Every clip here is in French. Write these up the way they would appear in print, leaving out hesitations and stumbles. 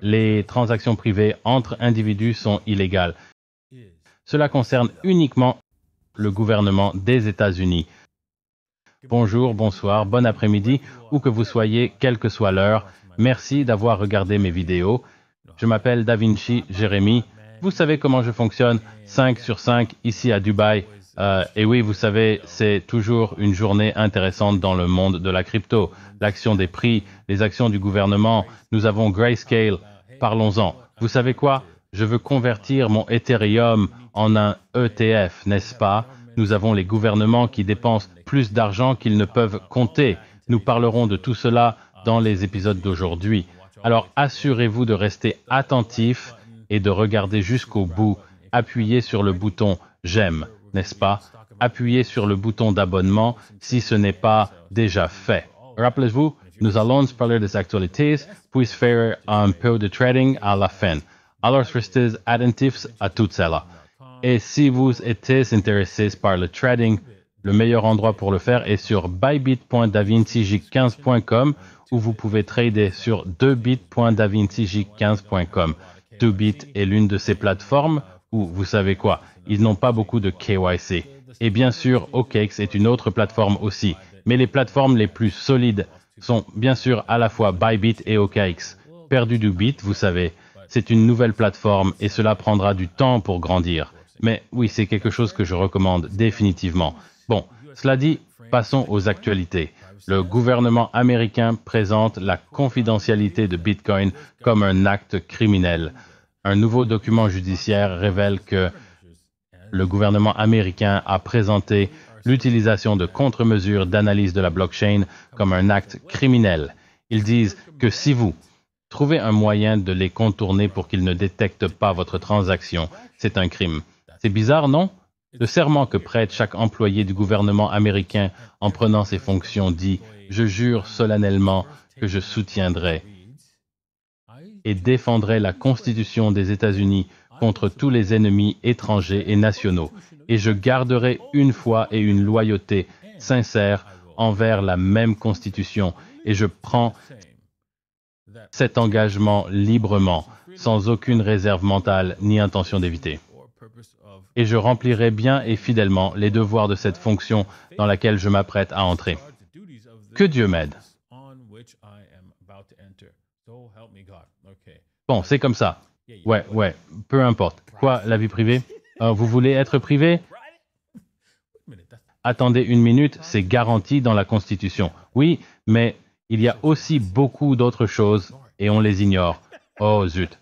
Les transactions privées entre individus sont illégales. Cela concerne uniquement le gouvernement des États-Unis. Bonjour, bonsoir, bon après-midi, où que vous soyez, quelle que soit l'heure. Merci d'avoir regardé mes vidéos. Je m'appelle Davinci Jérémy. Vous savez comment je fonctionne, 5 sur 5 ici à Dubaï. Et oui, vous savez, c'est toujours une journée intéressante dans le monde de la crypto. L'action des prix, les actions du gouvernement. Nous avons Grayscale. Parlons-en. Vous savez quoi? Je veux convertir mon Ethereum en un ETF, n'est-ce pas? Nous avons les gouvernements qui dépensent plus d'argent qu'ils ne peuvent compter. Nous parlerons de tout cela dans les épisodes d'aujourd'hui. Alors assurez-vous de rester attentif et de regarder jusqu'au bout. Appuyez sur le bouton « J'aime », n'est-ce pas? Appuyez sur le bouton d'abonnement si ce n'est pas déjà fait. Rappelez-vous, nous allons parler des actualités, puis faire un peu de trading à la fin. Alors restez attentifs à tout cela. Et si vous êtes intéressé par le trading, le meilleur endroit pour le faire est sur bybit.davincij15.com où vous pouvez trader sur 2bit.davincij15.com. 2bit est l'une de ces plateformes où, vous savez quoi, ils n'ont pas beaucoup de KYC. Et bien sûr, OKX est une autre plateforme aussi. Mais les plateformes les plus solides sont bien sûr à la fois Bybit et OKX. Perdu du bit, vous savez, c'est une nouvelle plateforme et cela prendra du temps pour grandir. Mais oui, c'est quelque chose que je recommande définitivement. Bon, cela dit, passons aux actualités. Le gouvernement américain présente la confidentialité de Bitcoin comme un acte criminel. Un nouveau document judiciaire révèle que le gouvernement américain a présenté l'utilisation de contre-mesures d'analyse de la blockchain comme un acte criminel. Ils disent que si vous trouvez un moyen de les contourner pour qu'ils ne détectent pas votre transaction, c'est un crime. C'est bizarre, non? Le serment que prête chaque employé du gouvernement américain en prenant ses fonctions dit « Je jure solennellement que je soutiendrai et défendrai la Constitution des États-Unis contre tous les ennemis étrangers et nationaux, et je garderai une foi et une loyauté sincères envers la même Constitution, et je prends cet engagement librement, sans aucune réserve mentale ni intention d'éviter. Et je remplirai bien et fidèlement les devoirs de cette fonction dans laquelle je m'apprête à entrer. Que Dieu m'aide. Bon, c'est comme ça. Ouais, peu importe. Quoi, la vie privée? Vous voulez être privé? Attendez une minute, c'est garanti dans la Constitution. Oui, mais il y a aussi beaucoup d'autres choses et on les ignore. Oh zut.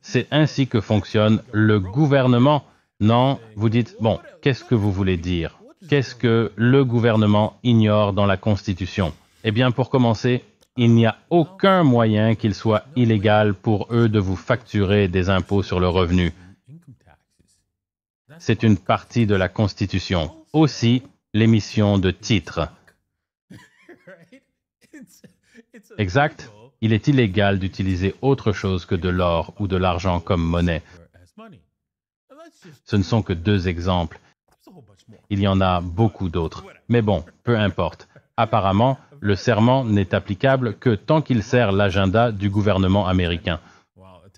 C'est ainsi que fonctionne le gouvernement. Non, vous dites, bon, qu'est-ce que vous voulez dire? Qu'est-ce que le gouvernement ignore dans la Constitution? Eh bien, pour commencer, il n'y a aucun moyen qu'il soit illégal pour eux de vous facturer des impôts sur le revenu. C'est une partie de la Constitution. Aussi, l'émission de titres. Exact. Il est illégal d'utiliser autre chose que de l'or ou de l'argent comme monnaie. Ce ne sont que 2 exemples. Il y en a beaucoup d'autres. Mais bon, peu importe. Apparemment, le serment n'est applicable que tant qu'il sert l'agenda du gouvernement américain.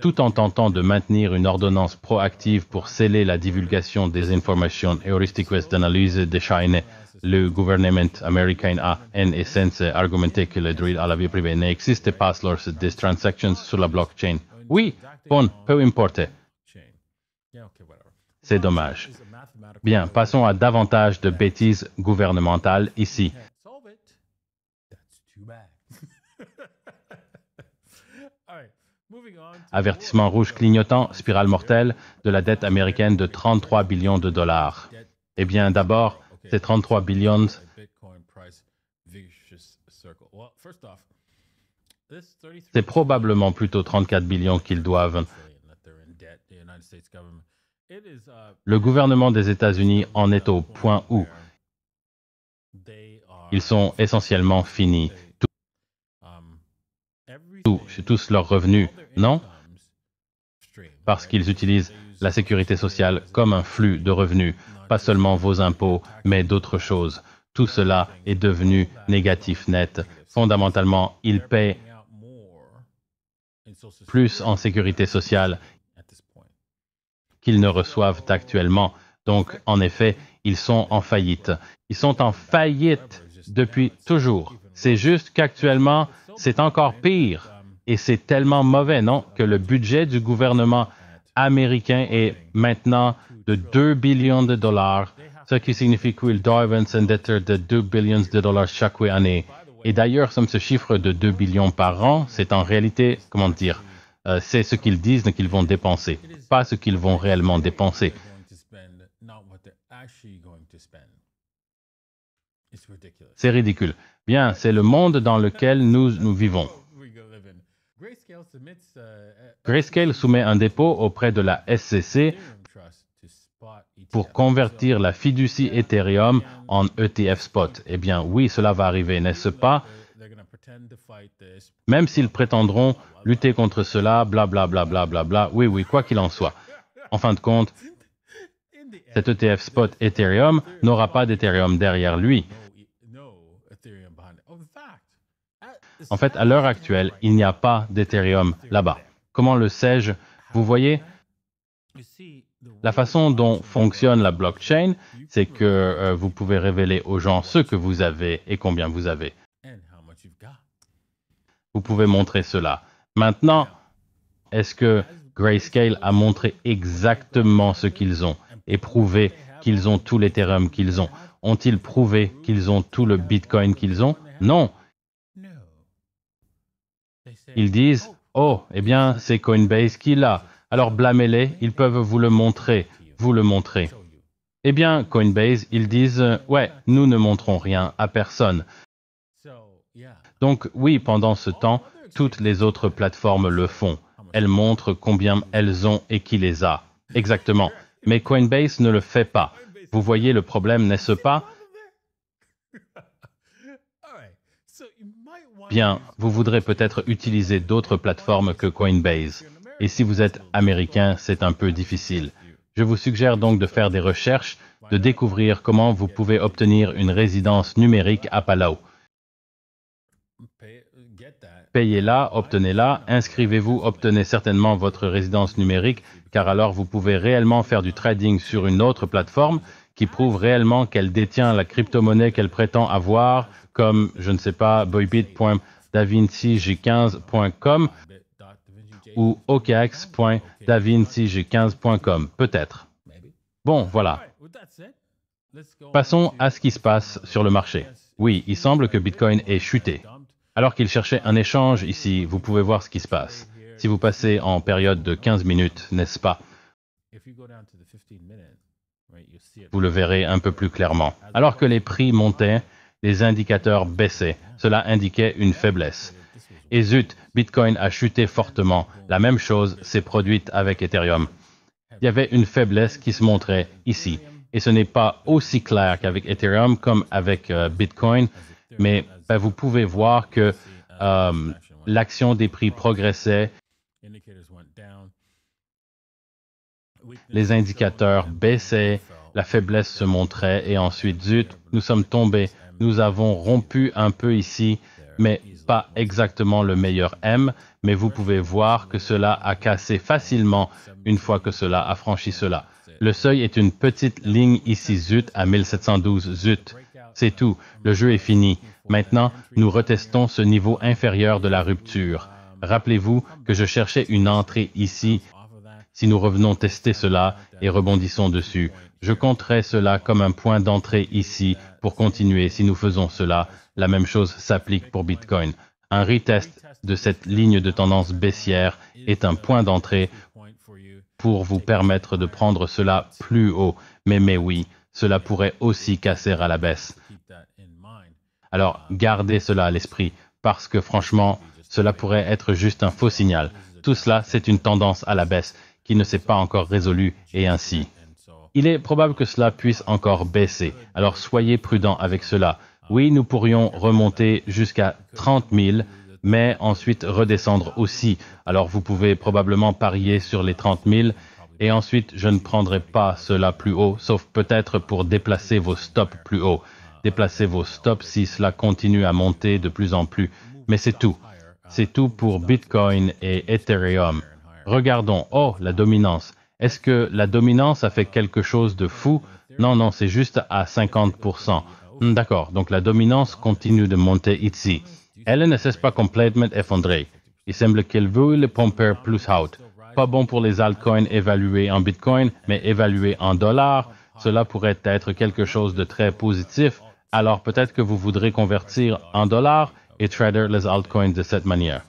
Tout en tentant de maintenir une ordonnance proactive pour sceller la divulgation des informations heuristiques d'analyse de Chine, le gouvernement américain a, en essence, argumenté que le droit à la vie privée n'existe pas lors des transactions sur la blockchain. Oui, bon, peu importe. C'est dommage. Bien, passons à davantage de bêtises gouvernementales ici. Avertissement rouge clignotant, spirale mortelle de la dette américaine de 33 billions de dollars. Eh bien, d'abord, ces 33 billions, c'est probablement plutôt 34 billions qu'ils doivent. Le gouvernement des États-Unis en est au point où ils sont essentiellement finis. Tous leurs revenus, non? Parce qu'ils utilisent la sécurité sociale comme un flux de revenus, pas seulement vos impôts, mais d'autres choses. Tout cela est devenu négatif net. Fondamentalement, ils paient plus en sécurité sociale qu'ils ne reçoivent actuellement. Donc, en effet, ils sont en faillite. Ils sont en faillite depuis toujours. C'est juste qu'actuellement, c'est encore pire. Et c'est tellement mauvais, non, que le budget du gouvernement américain est maintenant de 2 billions de dollars, ce qui signifie qu'ils doivent s'endetter de 2 billions de dollars chaque année. Et d'ailleurs, ce chiffre de 2 billions par an, c'est en réalité, comment dire, c'est ce qu'ils disent qu'ils vont dépenser, pas ce qu'ils vont réellement dépenser. C'est ridicule. Bien, c'est le monde dans lequel nous vivons. Grayscale soumet un dépôt auprès de la SEC pour convertir la fiducie Ethereum en ETF spot. Eh bien, oui, cela va arriver, n'est-ce pas? Même s'ils prétendront lutter contre cela, blablabla, bla, bla, bla, bla. Oui, quoi qu'il en soit. En fin de compte, cet ETF spot Ethereum n'aura pas d'Ethereum derrière lui. En fait, à l'heure actuelle, il n'y a pas d'Ethereum là-bas. Comment le sais-je? Vous voyez, la façon dont fonctionne la blockchain, c'est que vous pouvez révéler aux gens ce que vous avez et combien vous avez. Vous pouvez montrer cela. Maintenant, est-ce que Grayscale a montré exactement ce qu'ils ont et prouvé qu'ils ont tout l'Ethereum qu'ils ont? Ont-ils prouvé qu'ils ont tout le Bitcoin qu'ils ont? Non. Ils disent, oh, eh bien, c'est Coinbase qui l'a. Alors blâmez-les, ils peuvent vous le montrer. Eh bien, Coinbase, ils disent, ouais, nous ne montrons rien à personne. Donc oui, pendant ce temps, toutes les autres plateformes le font. Elles montrent combien elles ont et qui les a. Exactement. Mais Coinbase ne le fait pas. Vous voyez le problème, n'est-ce pas? Bien, vous voudrez peut-être utiliser d'autres plateformes que Coinbase. Et si vous êtes américain, c'est un peu difficile. Je vous suggère donc de faire des recherches, de découvrir comment vous pouvez obtenir une résidence numérique à Palau. Payez-la, obtenez-la, inscrivez-vous, obtenez certainement votre résidence numérique, car alors vous pouvez réellement faire du trading sur une autre plateforme qui prouve réellement qu'elle détient la crypto-monnaie qu'elle prétend avoir, comme, je ne sais pas, bybit.davincig15.com ou okx.davincig15.com, peut-être. Bon, voilà. Passons à ce qui se passe sur le marché. Oui, il semble que Bitcoin ait chuté. Alors qu'il cherchait un échange ici, vous pouvez voir ce qui se passe. Si vous passez en période de 15 minutes, n'est-ce pas? Vous le verrez un peu plus clairement. Alors que les prix montaient, les indicateurs baissaient. Cela indiquait une faiblesse. Et zut, Bitcoin a chuté fortement. La même chose s'est produite avec Ethereum. Il y avait une faiblesse qui se montrait ici. Et ce n'est pas aussi clair qu'avec Ethereum comme avec Bitcoin, mais vous pouvez voir que l'action des prix progressait. Les indicateurs baissaient, la faiblesse se montrait et ensuite, zut, nous sommes tombés. Nous avons rompu un peu ici, mais pas exactement le meilleur M, mais vous pouvez voir que cela a cassé facilement une fois que cela a franchi cela. Le seuil est une petite ligne ici, zut, à 1712, zut. C'est tout, le jeu est fini. Maintenant, nous retestons ce niveau inférieur de la rupture. Rappelez-vous que je cherchais une entrée ici. Si nous revenons tester cela et rebondissons dessus, je compterai cela comme un point d'entrée ici pour continuer. Si nous faisons cela, la même chose s'applique pour Bitcoin. Un retest de cette ligne de tendance baissière est un point d'entrée pour vous permettre de prendre cela plus haut. Mais oui, cela pourrait aussi casser à la baisse. Alors, gardez cela à l'esprit, parce que franchement, cela pourrait être juste un faux signal. Tout cela, c'est une tendance à la baisse qui ne s'est pas encore résolue, et ainsi. Il est probable que cela puisse encore baisser, alors soyez prudents avec cela. Oui, nous pourrions remonter jusqu'à 30 000, mais ensuite redescendre aussi. Alors vous pouvez probablement parier sur les 30 000, Et ensuite, je ne prendrai pas cela plus haut, sauf peut-être pour déplacer vos stops plus haut. Déplacer vos stops si cela continue à monter de plus en plus. Mais c'est tout. C'est tout pour Bitcoin et Ethereum. Regardons. Oh, la dominance. Est-ce que la dominance a fait quelque chose de fou? Non, non, c'est juste à 50%. D'accord, donc la dominance continue de monter ici. Elle ne s'est pas complètement effondrée. Il semble qu'elle veut le pomper plus haut. Pas bon pour les altcoins évalués en Bitcoin, mais évalués en dollars. Cela pourrait être quelque chose de très positif. Alors peut-être que vous voudrez convertir en dollars et trader les altcoins de cette manière.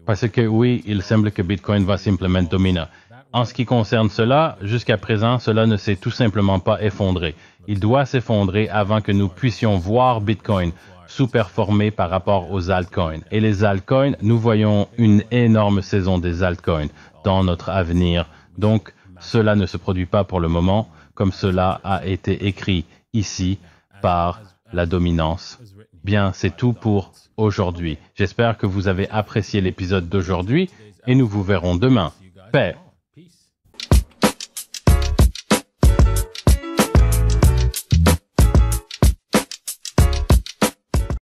Parce que oui, il semble que Bitcoin va simplement dominer. En ce qui concerne cela, jusqu'à présent, cela ne s'est tout simplement pas effondré. Il doit s'effondrer avant que nous puissions voir Bitcoin sous-performer par rapport aux altcoins. Et les altcoins, nous voyons une énorme saison des altcoins dans notre avenir. Donc, cela ne se produit pas pour le moment, comme cela a été écrit ici par la dominance. Bien, c'est tout pour aujourd'hui. J'espère que vous avez apprécié l'épisode d'aujourd'hui et nous vous verrons demain. Paix!